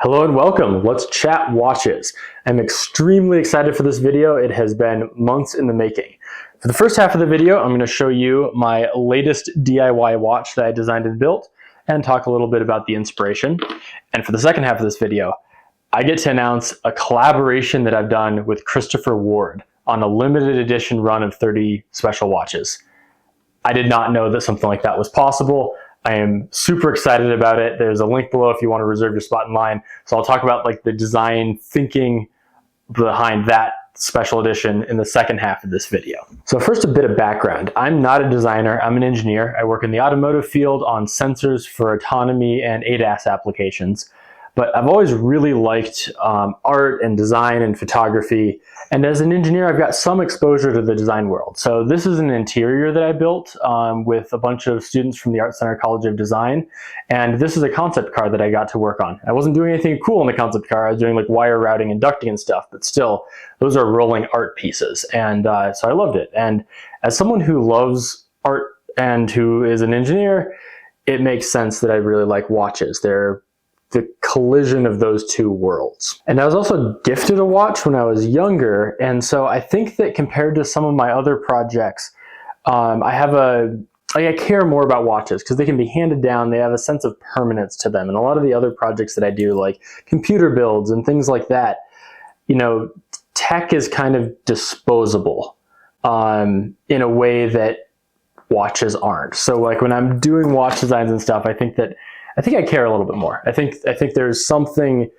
Hello and welcome. Let's chat watches. I'm extremely excited for this video. It has been months in the making. For the first half of the video, I'm going to show you my latest DIY watch that I designed and built and talk a little bit about the inspiration. And for the second half of this video, I get to announce a collaboration that I've done with Christopher Ward on a limited edition run of 30 special watches. I did not know that something like that was possible. I am super excited about it. There's a link below if you want to reserve your spot in line. So I'll talk about the design thinking behind that special edition in the second half of this video. So first, a bit of background. I'm not a designer, I'm an engineer. I work in the automotive field on sensors for autonomy and ADAS applications. But I've always really liked art and design and photography. And as an engineer, I've got some exposure to the design world. So this is an interior that I built with a bunch of students from the Art Center College of Design. And this is a concept car that I got to work on. I wasn't doing anything cool in the concept car. I was doing wire routing and ducting and stuff, but still, those are rolling art pieces. And so I loved it. And as someone who loves art and who is an engineer, it makes sense that I really like watches. They're the collision of those two worlds. And I was also gifted a watch when I was younger, and so I think that compared to some of my other projects, I care more about watches because they can be handed down, they have a sense of permanence to them. And a lot of the other projects that I do, like computer builds and things like that, tech is kind of disposable in a way that watches aren't. So when I'm doing watch designs and stuff, I think I care a little bit more. I think there's something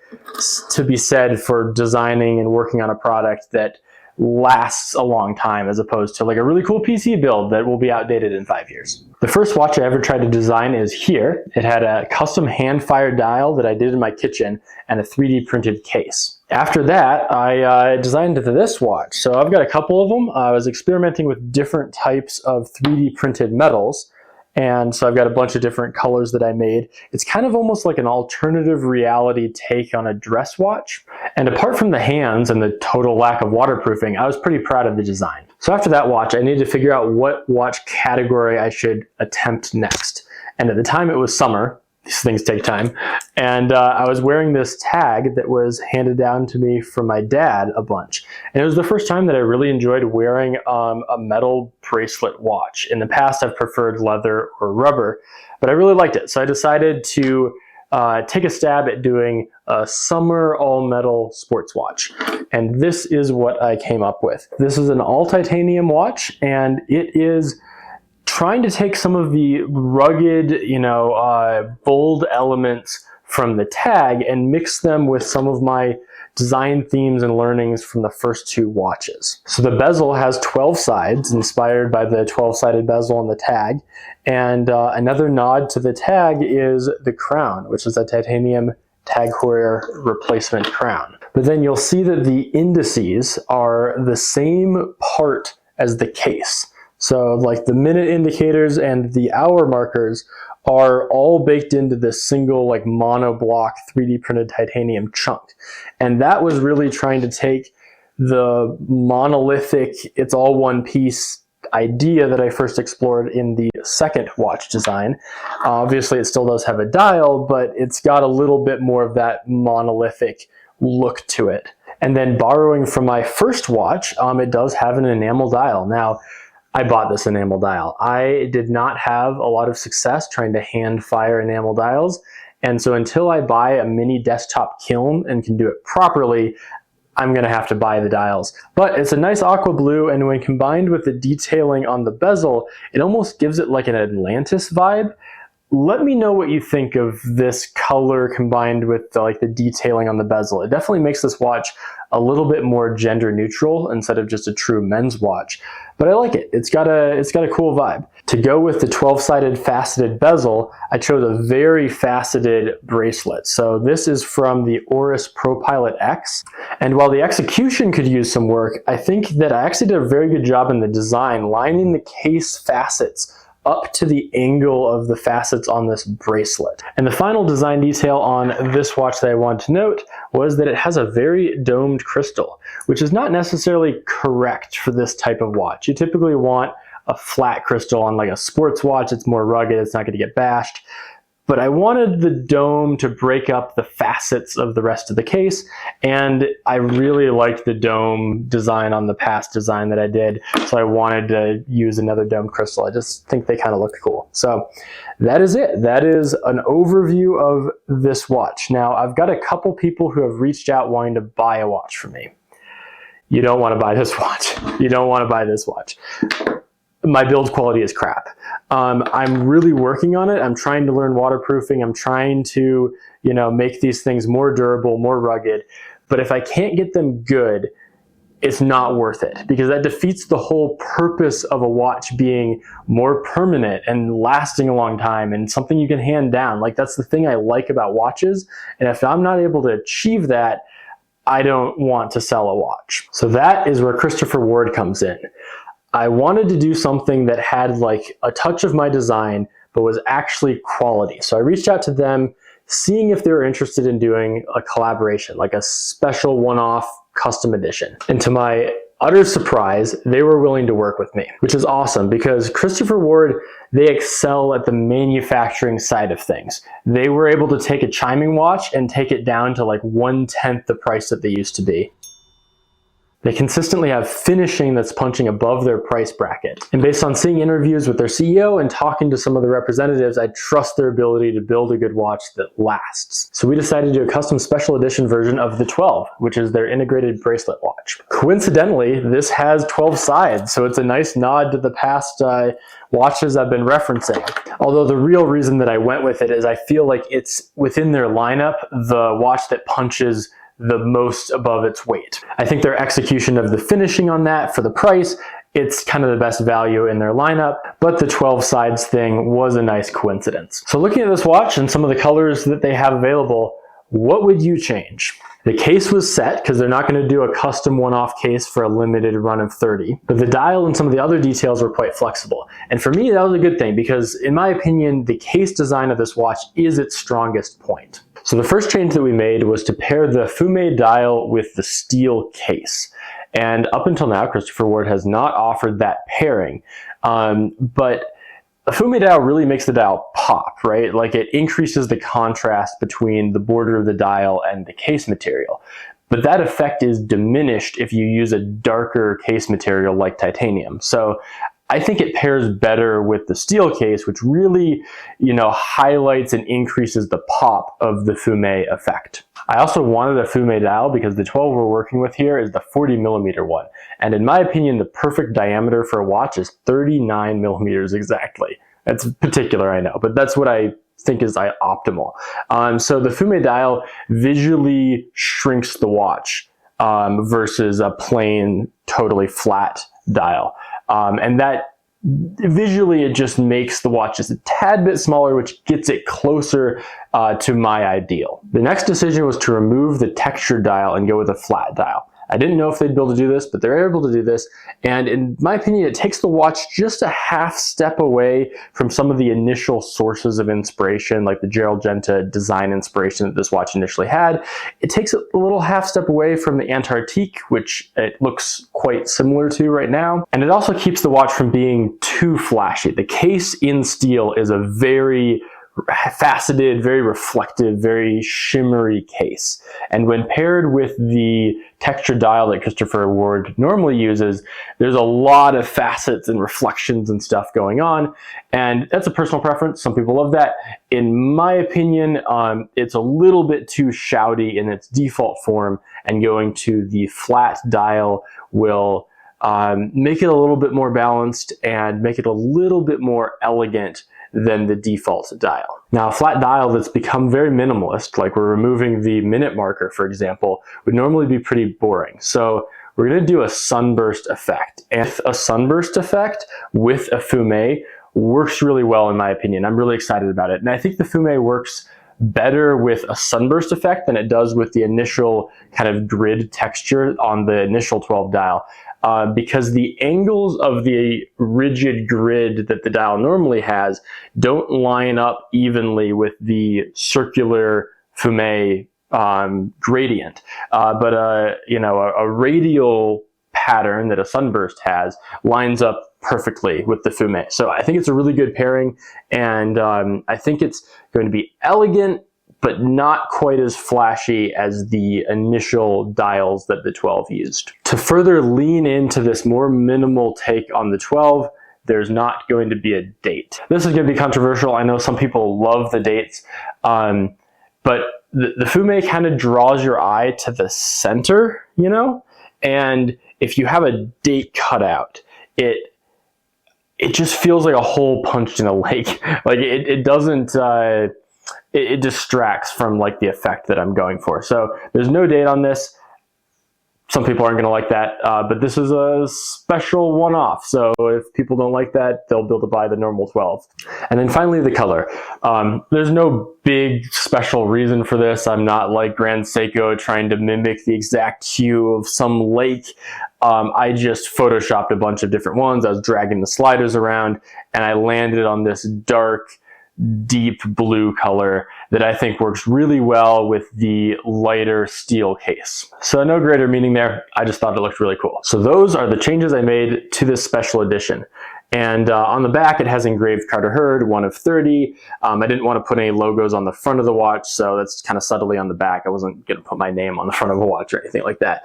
to be said for designing and working on a product that lasts a long time as opposed to a really cool PC build that will be outdated in 5 years. The first watch I ever tried to design is here. It had a custom hand-fired dial that I did in my kitchen and a 3D printed case. After that, I designed this watch. So I've got a couple of them. I was experimenting with different types of 3D printed metals. And so I've got a bunch of different colors that I made. It's kind of almost like an alternative reality take on a dress watch. And apart from the hands and the total lack of waterproofing, I was pretty proud of the design. So after that watch, I needed to figure out what watch category I should attempt next. And at the time it was summer. These things take time. And I was wearing this tag that was handed down to me from my dad a bunch. And it was the first time that I really enjoyed wearing a metal bracelet watch. In the past, I've preferred leather or rubber, but I really liked it. So I decided to take a stab at doing a summer all-metal sports watch. And this is what I came up with. This is an all-titanium watch, and it is trying to take some of the rugged, bold elements from the tag and mix them with some of my design themes and learnings from the first two watches. So the bezel has 12 sides, inspired by the 12-sided bezel on the tag. And another nod to the tag is the crown, which is a titanium Tag Heuer replacement crown. But then you'll see that the indices are the same part as the case. So the minute indicators and the hour markers are all baked into this single monoblock 3D printed titanium chunk. And that was really trying to take the monolithic, it's all one piece idea that I first explored in the second watch design. Obviously it still does have a dial, but it's got a little bit more of that monolithic look to it. And then borrowing from my first watch, it does have an enamel dial. Now, I bought this enamel dial. I did not have a lot of success trying to hand fire enamel dials. And so until I buy a mini desktop kiln and can do it properly, I'm gonna have to buy the dials. But it's a nice aqua blue, and when combined with the detailing on the bezel, it almost gives it an Atlantis vibe. Let me know what you think of this color combined with the detailing on the bezel. It definitely makes this watch a little bit more gender neutral instead of just a true men's watch. But I like it. It's got a cool vibe. To go with the 12-sided faceted bezel, I chose a very faceted bracelet. So this is from the Oris Pro Pilot X. And while the execution could use some work, I think that I actually did a very good job in the design, lining the case facets up to the angle of the facets on this bracelet. And the final design detail on this watch that I wanted to note was that it has a very domed crystal, which is not necessarily correct for this type of watch. You typically want a flat crystal on a sports watch. It's more rugged, it's not going to get bashed. but I wanted the dome to break up the facets of the rest of the case, and I really liked the dome design on the past design that I did, so I wanted to use another dome crystal. I just think they kind of look cool. So that is it. That is an overview of this watch. Now, I've got a couple people who have reached out wanting to buy a watch from me. You don't want to buy this watch. You don't want to buy this watch. My build quality is crap. I'm really working on it. I'm trying to learn waterproofing. I'm trying to, make these things more durable, more rugged. But if I can't get them good, it's not worth it, because that defeats the whole purpose of a watch being more permanent and lasting a long time and something you can hand down. Like, that's the thing I like about watches. And if I'm not able to achieve that, I don't want to sell a watch. So that is where Christopher Ward comes in. I wanted to do something that had like a touch of my design, but was actually quality. So I reached out to them, seeing if they were interested in doing a collaboration, like a special one-off custom edition. And to my utter surprise, they were willing to work with me, which is awesome, because Christopher Ward, they excel at the manufacturing side of things. They were able to take a chiming watch and take it down to like 1/10 the price that they used to be. They consistently have finishing that's punching above their price bracket. And based on seeing interviews with their CEO and talking to some of the representatives, I trust their ability to build a good watch that lasts. So we decided to do a custom special edition version of the 12, which is their integrated bracelet watch. Coincidentally, this has 12 sides, so it's a nice nod to the past watches I've been referencing. Although the real reason that I went with it is I feel like it's within their lineup, the watch that punches the most above its weight. I think their execution of the finishing on that for the price, it's kind of the best value in their lineup, but the 12 sides thing was a nice coincidence. So looking at this watch and some of the colors that they have available, what would you change? The case was set, because they're not going to do a custom one-off case for a limited run of 30, but the dial and some of the other details were quite flexible. And for me, that was a good thing, because in my opinion, the case design of this watch is its strongest point. So the first change that we made was to pair the Fume dial with the steel case. And up until now, Christopher Ward has not offered that pairing, but a Fume dial really makes the dial pop, right? Like, it increases the contrast between the border of the dial and the case material. But that effect is diminished if you use a darker case material like titanium. So I think it pairs better with the steel case, which really, highlights and increases the pop of the Fume effect. I also wanted a Fume dial because the 12 we're working with here is the 40mm one. And in my opinion, the perfect diameter for a watch is 39mm exactly. That's particular, I know, but that's what I think is optimal. So the Fume dial visually shrinks the watch versus a plain, totally flat dial. And that visually, it just makes the watch just a tad bit smaller, which gets it closer to my ideal. The next decision was to remove the textured dial and go with a flat dial. I didn't know if they'd be able to do this, but they're able to do this. And in my opinion, it takes the watch just a half step away from some of the initial sources of inspiration, like the Gerald Genta design inspiration that this watch initially had. It takes a little half step away from the Antarctique, which it looks quite similar to right now. And it also keeps the watch from being too flashy. The case in steel is a very faceted, very reflective, very shimmery case. And when paired with the textured dial that Christopher Ward normally uses, there's a lot of facets and reflections and stuff going on. And that's a personal preference. Some people love that. In my opinion, it's a little bit too shouty in its default form, and going to the flat dial will make it a little bit more balanced and make it a little bit more elegant than the default dial. Now, a flat dial that's become very minimalist, like we're removing the minute marker, for example, would normally be pretty boring. So we're going to do a sunburst effect. And a sunburst effect with a Fume works really well, in my opinion. I'm really excited about it. And I think the Fume works better with a sunburst effect than it does with the initial kind of grid texture on the initial 12 dial. Because the angles of the rigid grid that the dial normally has don't line up evenly with the circular Fume gradient. But a radial pattern that a sunburst has lines up perfectly with the fume. So I think it's a really good pairing, and I think it's going to be elegant, but not quite as flashy as the initial dials that the 12 used. To further lean into this more minimal take on the 12, there's not going to be a date. This is going to be controversial. I know some people love the dates, but the fume kind of draws your eye to the center, you know? And if you have a date cut out, it just feels like a hole punched in a lake. Like it doesn't, it distracts from like the effect that I'm going for. So there's no date on this. Some people aren't going to like that, but this is a special one-off. So if people don't like that, they'll be able to buy the normal 12. And then finally, the color. There's no big special reason for this. I'm not like Grand Seiko trying to mimic the exact hue of some lake. I just photoshopped a bunch of different ones. I was dragging the sliders around, and I landed on this dark, deep blue color that I think works really well with the lighter steel case. So no greater meaning there. I just thought it looked really cool. So those are the changes I made to this special edition. And on the back, it has engraved Carter Hurd, 1 of 30. I didn't want to put any logos on the front of the watch, so that's kind of subtly on the back. I wasn't going to put my name on the front of a watch or anything like that.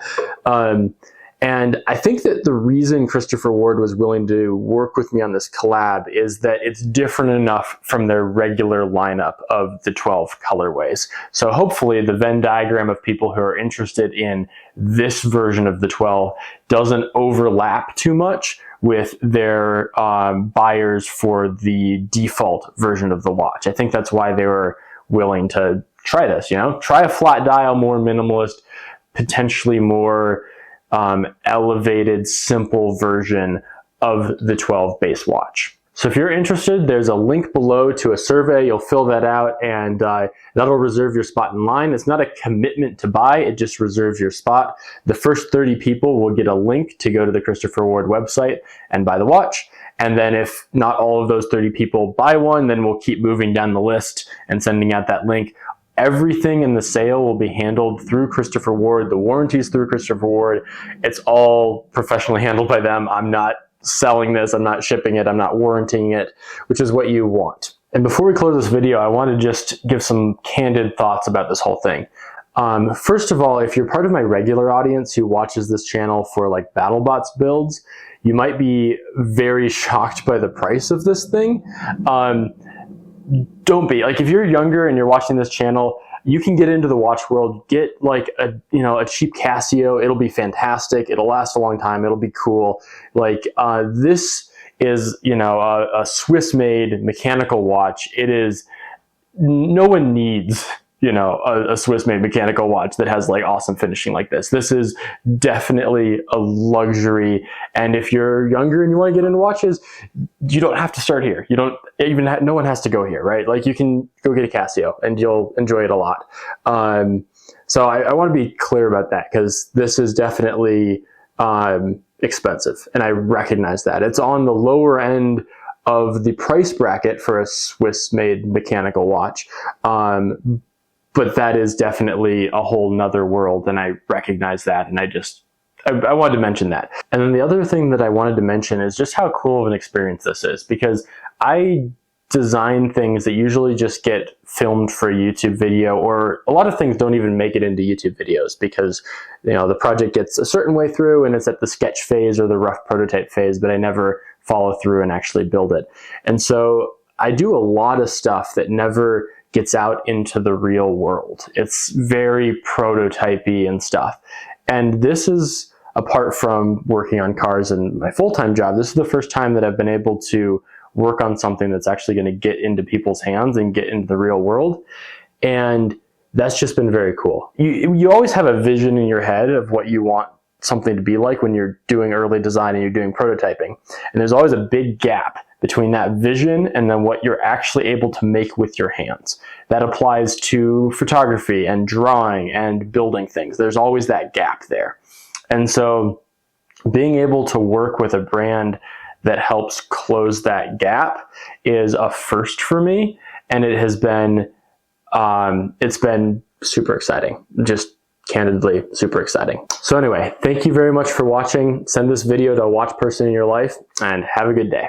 And I think that the reason Christopher Ward was willing to work with me on this collab is that it's different enough from their regular lineup of the 12 colorways. So hopefully the Venn diagram of people who are interested in this version of the 12 doesn't overlap too much with their buyers for the default version of the watch. I think that's why they were willing to try this, you know? Try a flat dial, more minimalist, potentially more elevated, simple version of the 12 base watch. So if you're interested, there's a link below to a survey. You'll fill that out, and that'll reserve your spot in line. It's not a commitment to buy, it just reserves your spot. The first 30 people will get a link to go to the Christopher Ward website and buy the watch. And then if not all of those 30 people buy one, then we'll keep moving down the list and sending out that link. Everything in the sale will be handled through Christopher Ward. The warranties through Christopher Ward. It's all professionally handled by them. I'm not selling this. I'm not shipping it. I'm not warranting it, which is what you want. And before we close this video, I want to just give some candid thoughts about this whole thing. First of all, if you're part of my regular audience who watches this channel for like BattleBots builds, you might be very shocked by the price of this thing. Don't be. Like, if you're younger and you're watching this channel, you can get into the watch world, get like a cheap Casio. It'll be fantastic. It'll last a long time. It'll be cool. Like, this is, a Swiss-made mechanical watch. It is, no one needs, a Swiss-made mechanical watch that has like awesome finishing like this. This is definitely a luxury. And if you're younger and you want to get into watches, you don't have to start here. You don't even no one has to go here, right? Like, you can go get a Casio and you'll enjoy it a lot. So I want to be clear about that, because this is definitely expensive, and I recognize that. It's on the lower end of the price bracket for a Swiss-made mechanical watch. But that is definitely a whole nother world, and I recognize that, and I wanted to mention that. And then the other thing that I wanted to mention is just how cool of an experience this is, because I design things that usually just get filmed for a YouTube video, or a lot of things don't even make it into YouTube videos because, the project gets a certain way through and it's at the sketch phase or the rough prototype phase, but I never follow through and actually build it. And so I do a lot of stuff that never gets out into the real world. It's very prototypey and stuff. And this is, apart from working on cars and my full-time job, this is the first time that I've been able to work on something that's actually going to get into people's hands and get into the real world. And that's just been very cool. You always have a vision in your head of what you want something to be like when you're doing early design and you're doing prototyping. And there's always a big gap between that vision and then what you're actually able to make with your hands. That applies to photography and drawing and building things. There's always that gap there. And so being able to work with a brand that helps close that gap is a first for me. And it has been, it's been super exciting. Just candidly super exciting. So anyway, thank you very much for watching. Send this video to a watch person in your life and have a good day.